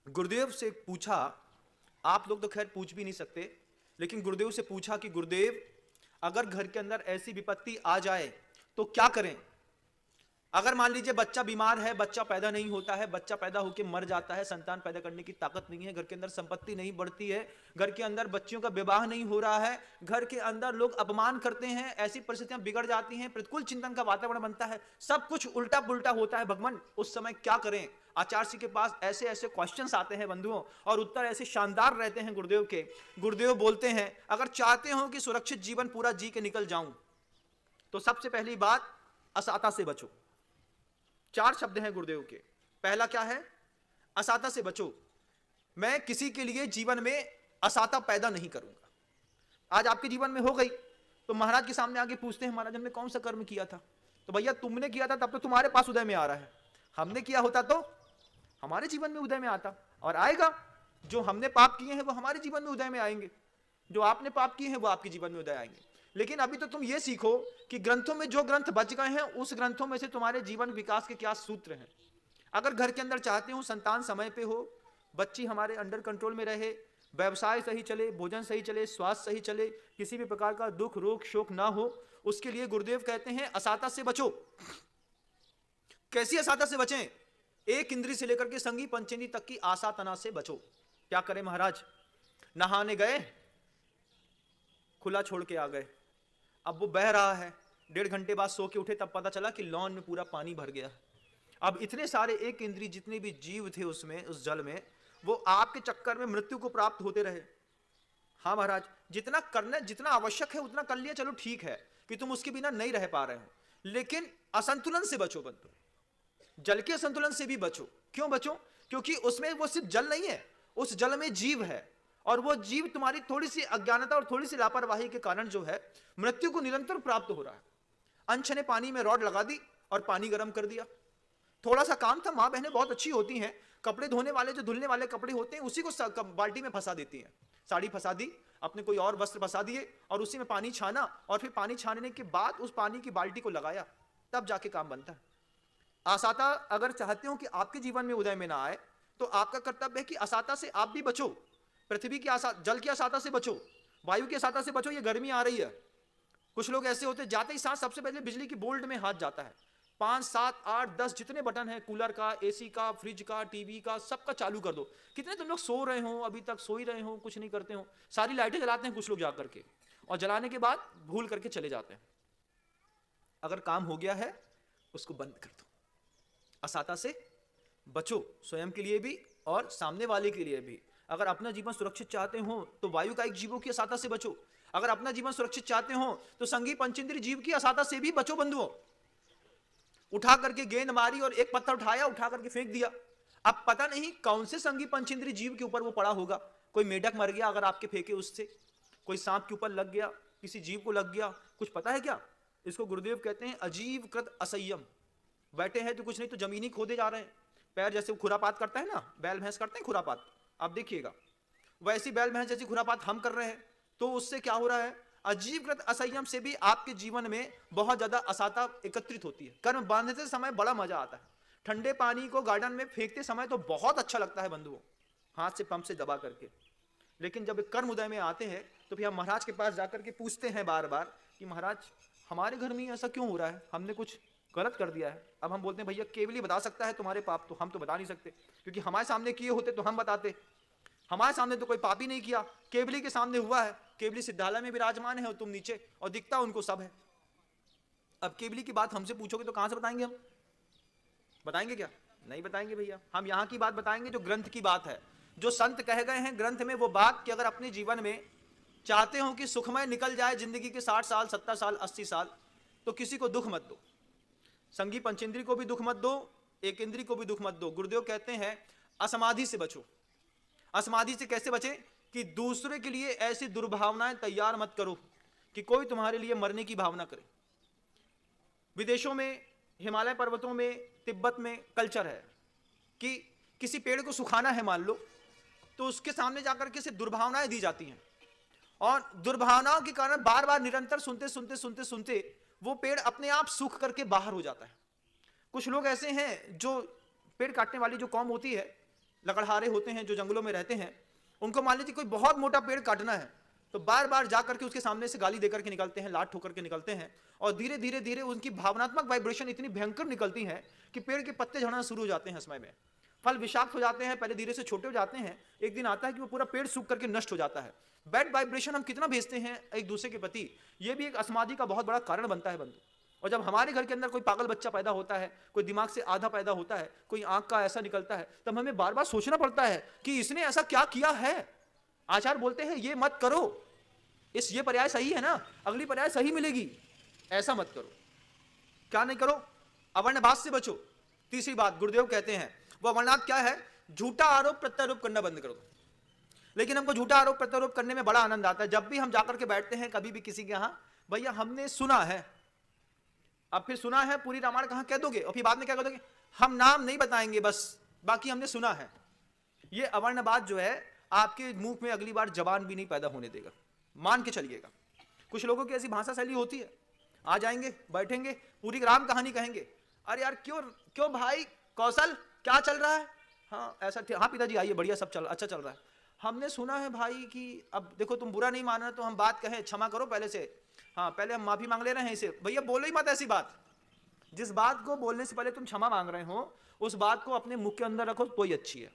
गुरुदेव से पूछा, आप लोग तो खैर पूछ भी नहीं सकते, लेकिन गुरुदेव से पूछा कि गुरुदेव अगर घर के अंदर ऐसी विपत्ति आ जाए तो क्या करें। अगर मान लीजिए बच्चा बीमार है, बच्चा पैदा नहीं होता है, बच्चा पैदा होकर मर जाता है, संतान पैदा करने की ताकत नहीं है, घर के अंदर संपत्ति नहीं बढ़ती है, घर के अंदर बच्चियों का विवाह नहीं हो रहा है, घर के अंदर लोग अपमान करते हैं, ऐसी परिस्थितियां बिगड़ जाती हैं, प्रतिकूल चिंतन का वातावरण बनता है, सब कुछ उल्टा पुल्टा होता है, भगवान उस समय क्या करें। आचार्य जी के पास ऐसे ऐसे क्वेश्चंस आते हैं बंधुओं, और उत्तर ऐसे शानदार रहते हैं गुरुदेव के। गुरुदेव बोलते हैं, अगर चाहते हो कि सुरक्षित जीवन पूरा जी के निकल जाऊं तो सबसे पहली बात, असाता से बचो। 4 शब्द हैं गुरुदेव के। पहला क्या है? असाता से बचो। मैं किसी के लिए जीवन में असाता पैदा नहीं करूंगा। आज आपके जीवन में हो गई तो महाराज के सामने आके पूछते हैं, महाराज हमने कौन सा कर्म किया था? तो भैया तुमने किया था तब तो तुम्हारे पास उदय में आ रहा है, हमने किया होता तो हमारे जीवन में उदय में आता और आएगा। जो हमने पाप किए हैं वो हमारे जीवन में उदय में आएंगे, जो आपने पाप किए हैं वो आपके जीवन में उदय आएंगे। लेकिन अभी तो तुम ये सीखो कि ग्रंथों में जो ग्रंथ बच गए हैं उस ग्रंथों में से तुम्हारे जीवन विकास के क्या सूत्र हैं। अगर घर के अंदर चाहते हो संतान समय पे हो, बच्ची हमारे अंडर कंट्रोल में रहे, व्यवसाय सही चले, भोजन सही चले, स्वास्थ्य सही चले, किसी भी प्रकार का दुख रोग शोक ना हो, उसके लिए गुरुदेव कहते हैं असाता से बचो। कैसी असाता से बचें? एक इंद्री से लेकर के संगी पंचेंद्री तक की आसातना से बचो। क्या करें महाराज? नहाने गए, खुला छोड़ के आ गए, अब वो बह रहा है, 1.5 घंटे बाद सो के उठे तब पता चला कि लॉन में पूरा पानी भर गया। अब इतने सारे एक इंद्री जितने भी जीव थे उसमें, उस जल में, वो आपके चक्कर में मृत्यु को प्राप्त होते रहे। हाँ महाराज, जितना करना जितना आवश्यक है उतना कर लिया, चलो ठीक है कि तुम उसके बिना नहीं रह पा रहे हो, लेकिन असंतुलन से बचो बंधु। जल के संतुलन से भी बचो। क्यों बचो? क्योंकि उसमें वो सिर्फ जल नहीं है, उस जल में जीव है, और वो जीव तुम्हारी थोड़ी सी अज्ञानता और थोड़ी सी लापरवाही के कारण जो है मृत्यु को निरंतर प्राप्त हो रहा है। अंश ने पानी में रॉड लगा दी और पानी गर्म कर दिया। थोड़ा सा काम था, माँ बहनें बहुत अच्छी होती हैं, कपड़े धोने वाले जो धुलने वाले कपड़े होते हैं उसी को बाल्टी में फंसा देती हैं। साड़ी फंसा दी, अपने कोई और वस्त्र फंसा दिए और उसी में पानी छाना, और फिर पानी छानने के बाद उस पानी की बाल्टी को लगाया, तब जाके काम बनता है। असाता अगर चाहते हो कि आपके जीवन में उदय में ना आए तो आपका कर्तव्य है कि असाता से आप भी बचो। पृथ्वी की जल की असाता से बचो, वायु की असाता से बचो। ये गर्मी आ रही है, कुछ लोग ऐसे होते जाते ही साथ सबसे पहले बिजली की बोल्ट में हाथ जाता है। 5, 7, 8, 10 जितने बटन है, कूलर का, एसी का, फ्रिज का, टीवी का, सबका चालू कर दो। कितने तुम लोग सो रहे हो, अभी तक सो ही रहे हो, कुछ नहीं करते हो। सारी लाइटें जलाते हैं कुछ लोग जाकर के, और जलाने के बाद भूल करके चले जाते हैं। अगर काम हो गया है उसको बंद कर दो। असाता से बचो, स्वयं के लिए भी और सामने वाले के लिए भी। अगर अपना जीवन सुरक्षित चाहते हो तो वायु का एक जीवों की असाता से बचो। अगर अपना जीवन सुरक्षित चाहते हो तो संगी पंचेंद्रिय जीव की असाता से भी बचो बंधुओं। उठा करके गेंद मारी और एक पत्थर उठाया, उठा करके फेंक दिया। अब पता नहीं कौन से संगी पंचेंद्रिय जीव के ऊपर वो पड़ा होगा। कोई मेढक मर गया अगर आपके फेंके उससे, कोई सांप के ऊपर लग गया, किसी जीव को लग गया, कुछ पता है क्या? इसको गुरुदेव कहते हैं अजीव कृत असंयम। बैठे हैं तो कुछ नहीं तो जमीनी खोदे जा रहे हैं। पैर जैसे खुरापात करता है ना, बैल भैंस करते हैं खुरापात, आप देखिएगा, वैसी बैल भैंस जैसी खुरापात हम कर रहे हैं। तो उससे क्या हो रहा है? अजीवकृत असंयम से भी आपके जीवन में बहुत ज्यादा असाता एकत्रित होती है। कर्म बांधते समय बड़ा मजा आता है, ठंडे पानी को गार्डन में फेंकते समय तो बहुत अच्छा लगता है बंधुओं, हाथ से पंप से दबा करके। लेकिन जब कर्म उदय में आते हैं तो फिर हम महाराज के पास जाकर के पूछते हैं बार बार कि महाराज हमारे घर में ऐसा क्यों हो रहा है, हमने कुछ गलत कर दिया है। अब हम बोलते हैं भैया केवल ही बता सकता है तुम्हारे पाप, तो हम तो बता नहीं सकते, क्योंकि हमारे सामने किए होते तो हम बताते। हमारे सामने तो कोई पाप ही नहीं किया, केवली के सामने हुआ है, केवली सिद्धालय में विराजमान है और तुम नीचे, और दिखता उनको सब है। अब केवली की बात हमसे पूछोगे तो कहां से बताएंगे हम? बताएंगे क्या? नहीं बताएंगे भैया। हम यहां की बात बताएंगे जो ग्रंथ की बात है, जो संत कह गए हैं ग्रंथ में, वो बात कि अगर अपने जीवन में चाहते हो कि सुखमय निकल जाए जिंदगी के 60 साल, 70 साल, 80 साल, तो किसी को दुख मत दो। संगी पंचेंद्री को भी दुख मत दो, एक इंद्री को भी दुख मत दो। गुरुदेव कहते हैं असमाधि से बचो। असमाधि से कैसे बचे? कि दूसरे के लिए ऐसी दुर्भावनाएं तैयार मत करो कि कोई तुम्हारे लिए मरने की भावना करे। विदेशों में, हिमालय पर्वतों में, तिब्बत में कल्चर है कि किसी पेड़ को सुखाना है मान लो, तो उसके सामने जाकर के दुर्भावनाएं दी जाती हैं, और दुर्भावनाओं के कारण बार बार निरंतर सुनते सुनते सुनते सुनते वो पेड़ अपने आप सूख करके बाहर हो जाता है। कुछ लोग ऐसे हैं जो पेड़ काटने वाली जो कौम होती है, लकड़हारे होते हैं जो जंगलों में रहते हैं, उनको मान लीजिए कोई बहुत मोटा पेड़ काटना है तो बार बार जा करके उसके सामने से गाली देकर के निकलते हैं, लात ठोकर के निकलते हैं, और धीरे धीरे धीरे उनकी भावनात्मक वाइब्रेशन इतनी भयंकर निकलती है कि पेड़ के पत्ते झड़ना शुरू हो जाते हैं समय में, फल विषाक्त हो जाते हैं, पहले धीरे से छोटे हो जाते हैं, एक दिन आता है कि वो पूरा पेड़ सूख करके नष्ट हो जाता है। बैड वाइब्रेशन हम कितना भेजते हैं एक दूसरे के प्रति, ये भी एक असमाधि का बहुत बड़ा कारण बनता है बंधु। और जब हमारे घर के अंदर कोई पागल बच्चा पैदा होता है, कोई दिमाग से आधा पैदा होता है, कोई आंख का ऐसा निकलता है, तब हमें बार बार सोचना पड़ता है कि इसने ऐसा क्या किया है। आचार्य बोलते हैं ये मत करो, ये पर्याय सही है ना, अगली पर्याय सही मिलेगी, ऐसा मत करो। क्या नहीं करो? अवर्णवाद से बचो। तीसरी बात गुरुदेव कहते हैं वो अवर्णवाद क्या है? झूठा आरोप प्रत्यारोप करना बंद करो। लेकिन हमको झूठा आरोप प्रत्यारोप करने में बड़ा आनंद आता है। जब भी हम जाकर के बैठते हैं कभी भी किसी के यहां, भैया हमने सुना है, अब फिर सुना है पूरी रामायण कहां कह दोगे, और फिर बाद में क्या कह दोगे, हम नाम नहीं बताएंगे, बस बाकी हमने सुना है। ये अवर्णवाद जो है आपके मुंह में अगली बार जबान भी नहीं पैदा होने देगा, मान के चलिएगा। कुछ लोगों की ऐसी भाषा शैली होती है, आ जाएंगे बैठेंगे पूरी राम कहानी कहेंगे, अरे यार क्यों क्यों भाई कौशल क्या चल रहा है, हाँ ऐसा, हाँ पिताजी आइए बढ़िया सब चल अच्छा चल रहा है, हमने सुना है भाई कि अब देखो तुम बुरा नहीं मान रहे तो हम बात कहें, क्षमा करो पहले से, हाँ पहले हम माफी मांग ले रहे हैं इसे। भैया बोलो ही मत ऐसी बात, जिस बात को बोलने से पहले तुम क्षमा मांग रहे हो उस बात को अपने मुख के अंदर रखो, कोई अच्छी है,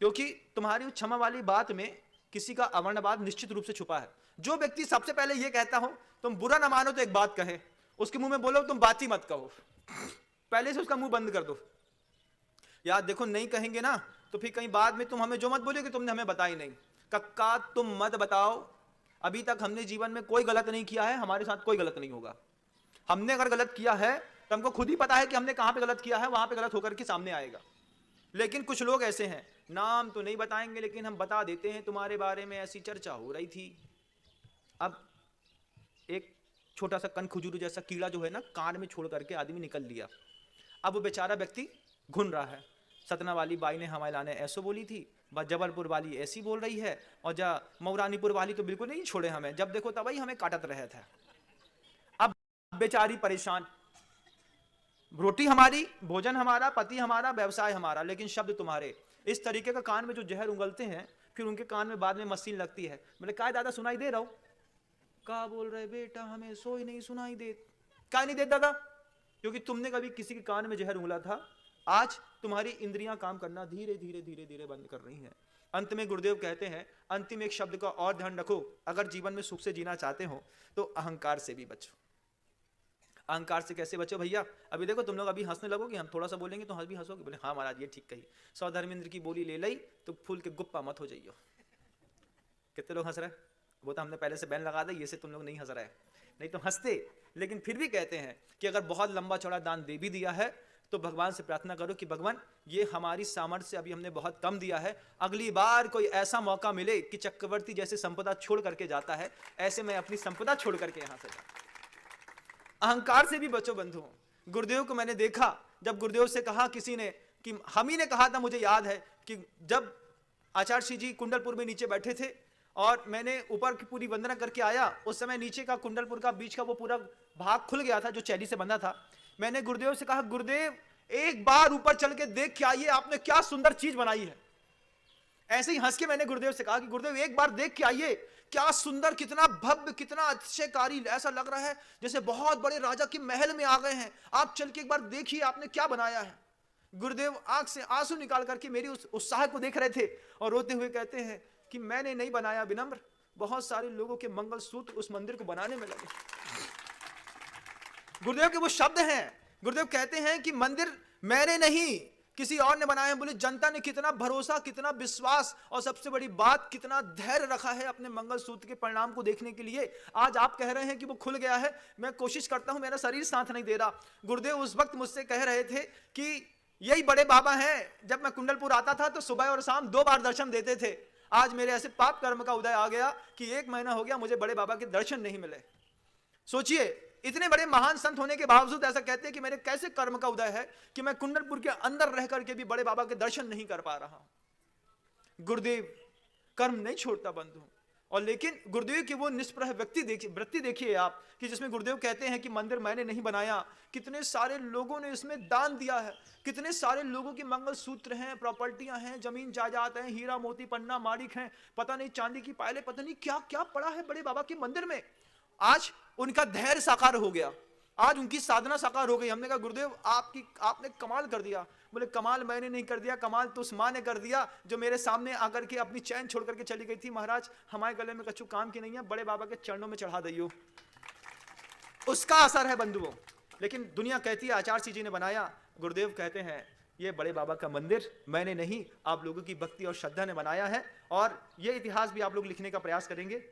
क्योंकि तुम्हारी उस क्षमा वाली बात में किसी का अवर्णवाद निश्चित रूप से छुपा है। जो व्यक्ति सबसे पहले ये कहता हो तुम बुरा ना मानो तो एक बात कहे, उसके मुंह में बोलो तुम बात ही मत कहो, पहले से उसका मुंह बंद कर दो। यार देखो नहीं कहेंगे ना तो फिर कहीं बाद में तुम हमें जो मत बोलोगे तुमने हमें बताई नहीं, कक्का तुम मत बताओ, अभी तक हमने जीवन में कोई गलत नहीं किया है, हमारे साथ कोई गलत नहीं होगा। हमने अगर गलत किया है तो हमको खुद ही पता है कि हमने कहां पे गलत किया है, वहां पे गलत होकर के सामने आएगा। लेकिन कुछ लोग ऐसे हैं, नाम तो नहीं बताएंगे लेकिन हम बता देते हैं तुम्हारे बारे में ऐसी चर्चा हो रही थी। अब एक छोटा सा कनखुजूर जैसा कीड़ा जो है ना कान में छोड़ करके आदमी निकल लिया, अब वो बेचारा व्यक्ति घुन रहा है, सतना वाली बाई ने हमारे लाने ऐसो बोली थी, जबलपुर वाली ऐसी बोल रही है, और जा मऊरानीपुर वाली तो बिल्कुल नहीं छोड़े हमें, जब देखो तब ही हमें काटत रहे थे। अब बेचारी परेशान, रोटी हमारी, भोजन हमारा, पति हमारा, व्यवसाय हमारा, लेकिन शब्द तुम्हारे। इस तरीके का कान में जो जहर उंगलते हैं फिर उनके कान में बाद में मशीन लगती है। मैंने कहा दादा सुनाई दे रहा हूं, क्या बोल रहे बेटा हमें सोई नहीं सुनाई दे, क्या नहीं दे दादा, क्योंकि तुमने कभी किसी के कान में जहर उंगला था। आज तुम्हारी इंद्रियां काम करना धीरे धीरे धीरे धीरे बंद कर रही हैं। अंत में गुरुदेव कहते हैं अंतिम एक शब्द का और ध्यान रखो, अगर जीवन में सुख से जीना चाहते हो तो अहंकार से भी बचो। अहंकार से कैसे बचो भैया? अभी देखो तुम लोग अभी हंसने लगोगे, हम थोड़ा सा बोलेंगे तो हंस भी हंसोगे, बोले हाँ महाराज ये ठीक कही, 100 धर्मेंद्र की बोली ले ली तो फूल के गुप्पा मत हो जाइयो। कितने लोग हंस रहे हैं? वो तो हमने पहले से बैन लगा दी, ये से तुम लोग नहीं हंस रहे, नहीं तो हंसते। लेकिन फिर भी कहते हैं कि अगर बहुत लंबा चौड़ा दान दे भी दिया है तो भगवान से प्रार्थना करो कि भगवान ये हमारी सामर्थ्य से अभी हमने बहुत कम दिया है, अगली बार कोई ऐसा मौका मिले कि चक्रवर्ती जैसे संपदा छोड़ करके जाता है, ऐसे मैं अपनी संपदा छोड़ करके यहां से जाता। अहंकार से भी बचो बंधुओं। गुरुदेव को मैंने देखा, जब गुरुदेव से कहा किसी ने कि हम ही ने कहा था, मुझे याद है कि जब आचार्य श्री जी कुंडलपुर में नीचे बैठे थे और मैंने ऊपर की पूरी वंदना करके आया, उस समय नीचे का कुंडलपुर का बीच का वो पूरा भाग खुल गया था जो चैली से बंधा था। मैंने गुरुदेव से कहा गुरुदेव एक बार ऊपर चल के देख के आइए, आपने क्या सुंदर चीज बनाई है। ऐसे ही हंस के मैंने गुरुदेव से कहा कि गुरुदेव एक बार देख के आइए, क्या सुंदर, कितना भव्य, कितना आश्चर्यकारी, ऐसा लग रहा है जैसे बहुत बड़े राजा के महल में आ गए हैं, आप चल के एक बार देखिए आपने क्या बनाया है। गुरुदेव आंख से आंसू निकाल करके मेरी उस उत्साह को देख रहे थे और रोते हुए कहते हैं कि मैंने नहीं बनाया विनम्र, बहुत सारे लोगों के मंगलसूत्र उस मंदिर को बनाने में लगे। गुरुदेव के वो शब्द हैं, गुरुदेव कहते हैं कि मंदिर मैंने नहीं किसी और ने बनाया है। बोले जनता ने कितना भरोसा, कितना विश्वास और सबसे बड़ी बात कितना धैर्य रखा है अपने मंगलसूत्र के परिणाम को देखने के लिए। आज आप कह रहे हैं कि वो खुल गया है, मैं कोशिश करता हूं, मेरा शरीर साथ नहीं दे रहा। गुरुदेव उस वक्त मुझसे कह रहे थे कि यही बड़े बाबा हैं, जब मैं कुंडलपुर आता था तो सुबह और शाम 2 बार दर्शन देते थे। आज मेरे ऐसे पाप कर्म का उदय आ गया कि 1 महीना हो गया मुझे बड़े बाबा के दर्शन नहीं मिले। सोचिए, इतने बड़े महान संत होने के बावजूद ऐसा कहते हैं कि मेरे कैसे कर्म का उदय है कि मैं कुंडलपुर के अंदर रह करके भी बड़े बाबा के दर्शन नहीं कर पा रहा हूं। गुरुदेव कर्म नहीं छोड़ता बंधु, और लेकिन गुरुदेव की वो निष्प्रह वृत्ति देखिए आप, कि जिसमें गुरुदेव कहते हैं कि मंदिर मैंने नहीं बनाया, कितने सारे लोगों ने इसमें दान दिया है, कितने सारे लोगों के मंगलसूत्र हैं, प्रॉपर्टियां हैं, जमीन जायदाद हैं, हीरा मोती पन्ना माणिक हैं, पता नहीं चांदी की पायलें, पता नहीं क्या क्या पड़ा है बड़े बाबा के मंदिर में। आज उनका धैर्य साकार हो गया, आज उनकी साधना साकार हो गई। हमने कहा गुरुदेव आपने कमाल कर दिया। बोले कमाल मैंने नहीं कर दिया, कमाल तो उस माँ ने कर दिया जो मेरे सामने आकर के अपनी चैन छोड़ करके चली गई थी। महाराज हमारे गले में कछु काम की नहीं है, बड़े बाबा के चरणों में चढ़ा दियो। उसका असर है बंधुओं। लेकिन दुनिया कहती है आचार्य जी ने बनाया, गुरुदेव कहते हैं ये बड़े बाबा का मंदिर मैंने नहीं, आप लोगों की भक्ति और श्रद्धा ने बनाया है। और ये इतिहास भी आप लोग लिखने का प्रयास करेंगे।